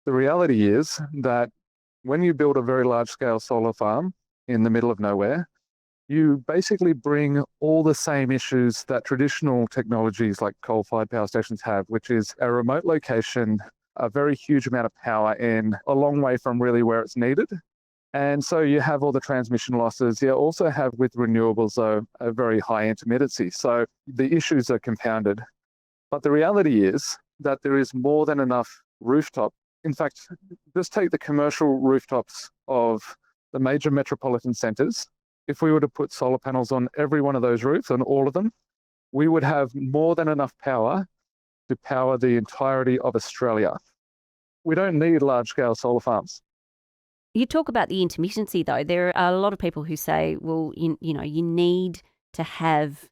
The reality is that when you build a very large-scale solar farm in the middle of nowhere, you basically bring all the same issues that traditional technologies like coal-fired power stations have, which is a remote location, a very huge amount of power in a long way from really where it's needed. And so you have all the transmission losses. You also have with renewables, though, a very high intermittency. So the issues are compounded. But the reality is that there is more than enough rooftop. In fact, just take the commercial rooftops of the major metropolitan centres. If we were to put solar panels on every one of those roofs, on all of them, we would have more than enough power to power the entirety of Australia. We don't need large-scale solar farms. You talk about the intermittency, though. There are a lot of people who say, well, you need to have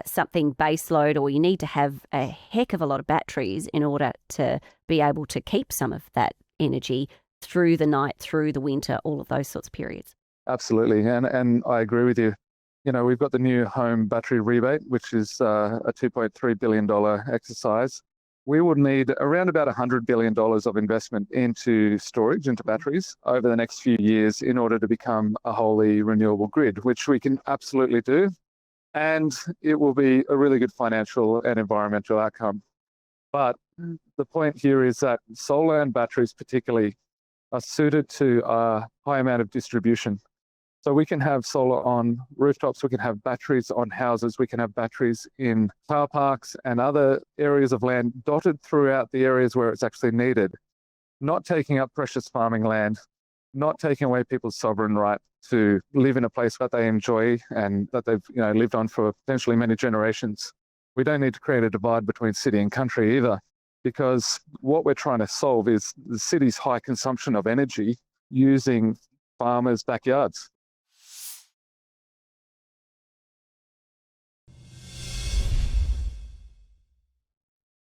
something baseload, or you need to have a heck of a lot of batteries in order to be able to keep some of that energy through the night, through the winter, all of those sorts of periods. Absolutely. And I agree with you. We've got the new home battery rebate, which is a $2.3 billion exercise. We would need around about $100 billion of investment into storage, into batteries over the next few years in order to become a wholly renewable grid, which we can absolutely do. And it will be a really good financial and environmental outcome. But the point here is that solar and batteries particularly are suited to a high amount of distribution. So we can have solar on rooftops, we can have batteries on houses, we can have batteries in car parks and other areas of land dotted throughout the areas where it's actually needed, not taking up precious farming land, not taking away people's sovereign right to live in a place that they enjoy and that they've lived on for potentially many generations. We don't need to create a divide between city and country either, because what we're trying to solve is the city's high consumption of energy using farmers' backyards.